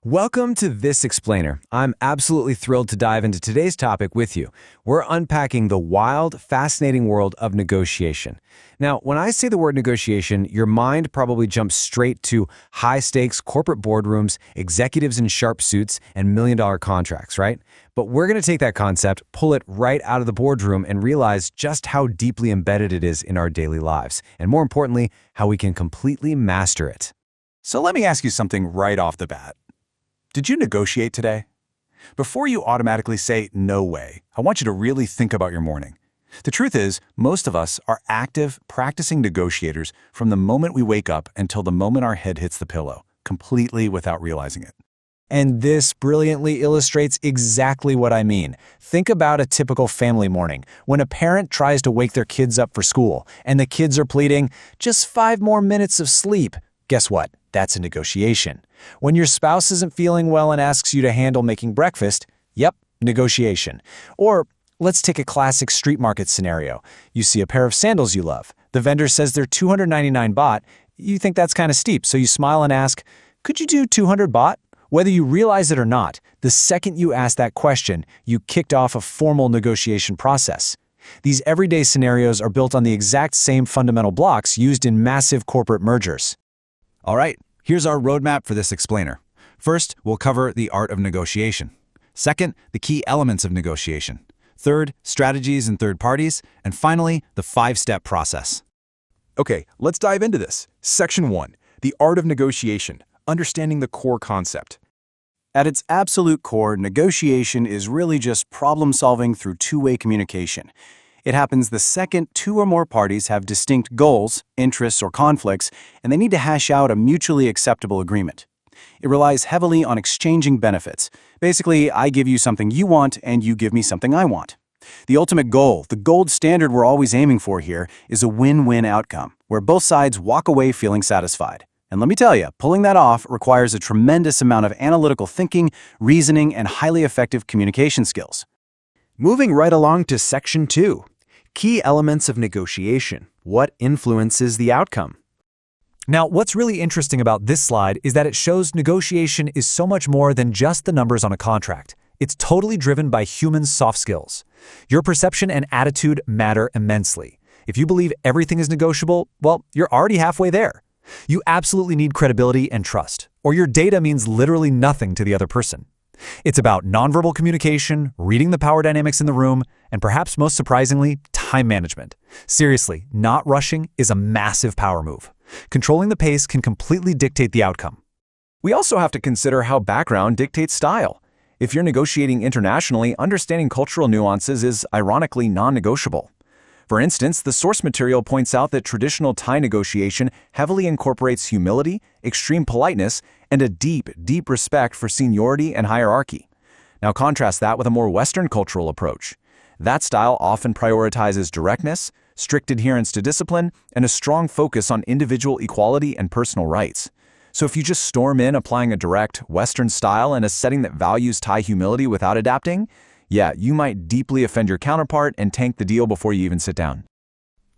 Welcome to This Explainer. I'm absolutely thrilled to dive into today's topic with you. We're unpacking the wild, fascinating world of negotiation. Now, when I say the word negotiation, your mind probably jumps straight to high-stakes corporate boardrooms, executives in sharp suits, and million-dollar contracts, right? But we're going to take that concept, pull it right out of the boardroom, and realize just how deeply embedded it is in our daily lives, and more importantly, how we can completely master it. So let me ask you something right off the bat. Did you negotiate today? Before you automatically say, no way, I want you to really think about your morning. The truth is, most of us are active, practicing negotiators from the moment we wake up until the moment our head hits the pillow, completely without realizing it. And this brilliantly illustrates exactly what I mean. Think about a typical family morning when a parent tries to wake their kids up for school and the kids are pleading, just 5 more minutes of sleep. Guess what? That's a negotiation. When your spouse isn't feeling well and asks you to handle making breakfast, yep, negotiation. Or let's take a classic street market scenario. You see a pair of sandals you love. The vendor says they're 299 baht. You think that's kind of steep, so you smile and ask, could you do 200 baht? Whether you realize it or not, the second you ask that question, you kicked off a formal negotiation process. These everyday scenarios are built on the exact same fundamental blocks used in massive corporate mergers. All right, here's our roadmap for This Explainer. First, we'll cover the art of negotiation. Second, the key elements of negotiation. Third, strategies and third parties. And finally, the 5-step process. Okay, let's dive into this. Section 1, the art of negotiation, understanding the core concept. At its absolute core, negotiation is really just problem-solving through two-way communication. It happens the second 2 or more parties have distinct goals, interests, or conflicts, and they need to hash out a mutually acceptable agreement. It relies heavily on exchanging benefits. Basically, I give you something you want, and you give me something I want. The ultimate goal, the gold standard we're always aiming for here, is a win-win outcome, where both sides walk away feeling satisfied. And let me tell you, pulling that off requires a tremendous amount of analytical thinking, reasoning, and highly effective communication skills. Moving right along to Section 2. Key elements of negotiation. What influences the outcome? Now, what's really interesting about this slide is that it shows negotiation is so much more than just the numbers on a contract. It's totally driven by human soft skills. Your perception and attitude matter immensely. If you believe everything is negotiable, well, you're already halfway there. You absolutely need credibility and trust, or your data means literally nothing to the other person. It's about nonverbal communication, reading the power dynamics in the room, and perhaps most surprisingly, time management. Seriously, not rushing is a massive power move. Controlling the pace can completely dictate the outcome. We also have to consider how background dictates style. If you're negotiating internationally, understanding cultural nuances is ironically non-negotiable. For instance, the source material points out that traditional Thai negotiation heavily incorporates humility, extreme politeness, and a deep, deep respect for seniority and hierarchy. Now contrast that with a more Western cultural approach. That style often prioritizes directness, strict adherence to discipline, and a strong focus on individual equality and personal rights. So if you just storm in applying a direct, Western style in a setting that values Thai humility without adapting, yeah, you might deeply offend your counterpart and tank the deal before you even sit down.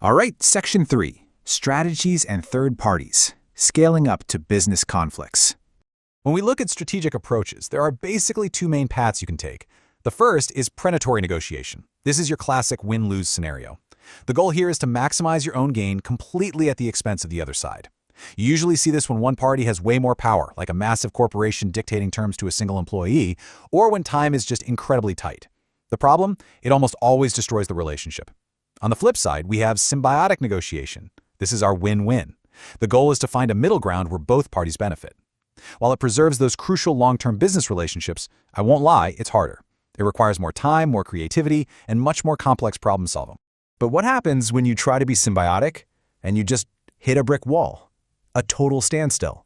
All right, Section 3, strategies and third parties, scaling up to business conflicts. When we look at strategic approaches, there are basically 2 main paths you can take. The first is predatory negotiation. This is your classic win-lose scenario. The goal here is to maximize your own gain completely at the expense of the other side. You usually see this when one party has way more power, like a massive corporation dictating terms to a single employee, or when time is just incredibly tight. The problem? It almost always destroys the relationship. On the flip side, we have symbiotic negotiation. This is our win-win. The goal is to find a middle ground where both parties benefit. While it preserves those crucial long-term business relationships, I won't lie, it's harder. It requires more time, more creativity, and much more complex problem solving. But what happens when you try to be symbiotic and you just hit a brick wall? A total standstill?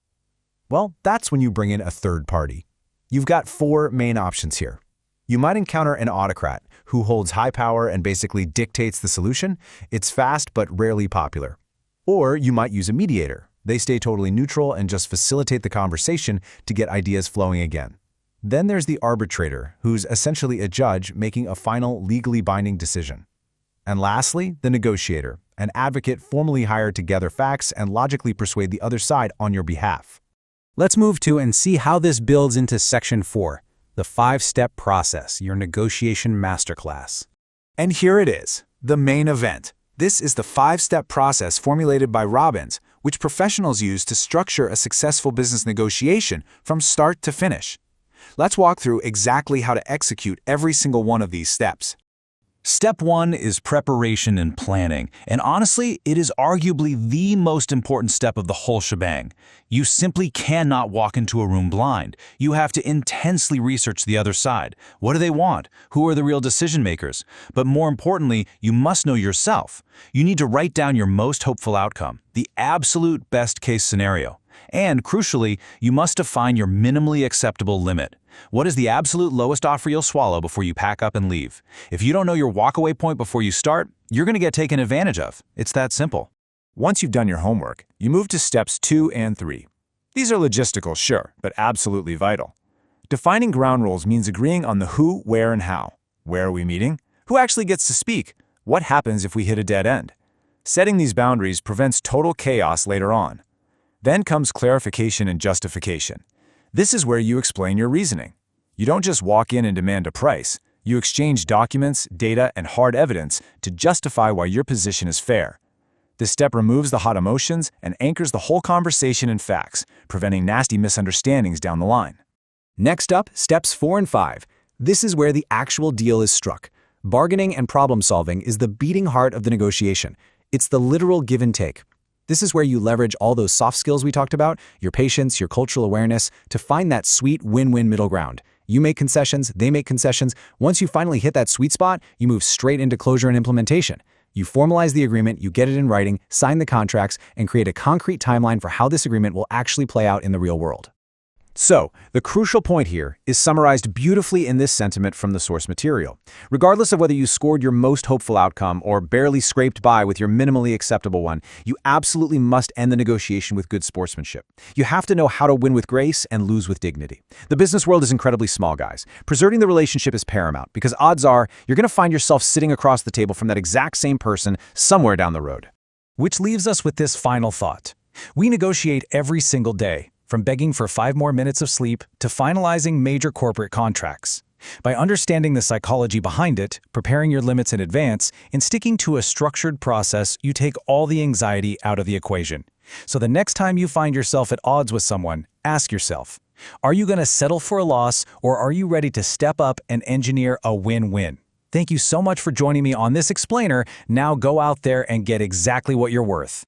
Well, that's when you bring in a third party. You've got 4 main options here. You might encounter an autocrat who holds high power and basically dictates the solution. It's fast but rarely popular. Or you might use a mediator. They stay totally neutral and just facilitate the conversation to get ideas flowing again. Then there's the arbitrator, who's essentially a judge making a final legally binding decision. And lastly, the negotiator, an advocate formally hired to gather facts and logically persuade the other side on your behalf. Let's move to and see how this builds into Section 4, the 5-step process, your negotiation masterclass. And here it is, the main event. This is the 5-step process formulated by Robbins, which professionals use to structure a successful business negotiation from start to finish. Let's walk through exactly how to execute every single one of these steps. Step 1 is preparation and planning, and honestly, it is arguably the most important step of the whole shebang. You simply cannot walk into a room blind. You have to intensely research the other side. What do they want? Who are the real decision makers? But more importantly, you must know yourself. You need to write down your most hopeful outcome, the absolute best case scenario. And crucially, you must define your minimally acceptable limit. What is the absolute lowest offer you'll swallow before you pack up and leave? If you don't know your walkaway point before you start, you're going to get taken advantage of. It's that simple. Once you've done your homework, you move to steps 2 and 3. These are logistical, sure, but absolutely vital. Defining ground rules means agreeing on the who, where, and how. Where are we meeting? Who actually gets to speak? What happens if we hit a dead end? Setting these boundaries prevents total chaos later on. Then comes clarification and justification. This is where you explain your reasoning. You don't just walk in and demand a price. You exchange documents, data, and hard evidence to justify why your position is fair. This step removes the hot emotions and anchors the whole conversation in facts, preventing nasty misunderstandings down the line. Next up, steps 4 and 5. This is where the actual deal is struck. Bargaining and problem solving is the beating heart of the negotiation. It's the literal give and take. This is where you leverage all those soft skills we talked about, your patience, your cultural awareness, to find that sweet win-win middle ground. You make concessions, they make concessions. Once you finally hit that sweet spot, you move straight into closure and implementation. You formalize the agreement, you get it in writing, sign the contracts, and create a concrete timeline for how this agreement will actually play out in the real world. So, the crucial point here is summarized beautifully in this sentiment from the source material. Regardless of whether you scored your most hopeful outcome or barely scraped by with your minimally acceptable one, you absolutely must end the negotiation with good sportsmanship. You have to know how to win with grace and lose with dignity. The business world is incredibly small, guys. Preserving the relationship is paramount because odds are you're going to find yourself sitting across the table from that exact same person somewhere down the road. Which leaves us with this final thought. We negotiate every single day, from begging for 5 more minutes of sleep to finalizing major corporate contracts. By understanding the psychology behind it, preparing your limits in advance, and sticking to a structured process, you take all the anxiety out of the equation. So the next time you find yourself at odds with someone, ask yourself, are you going to settle for a loss, or are you ready to step up and engineer a win-win? Thank you so much for joining me on this explainer. Now go out there and get exactly what you're worth.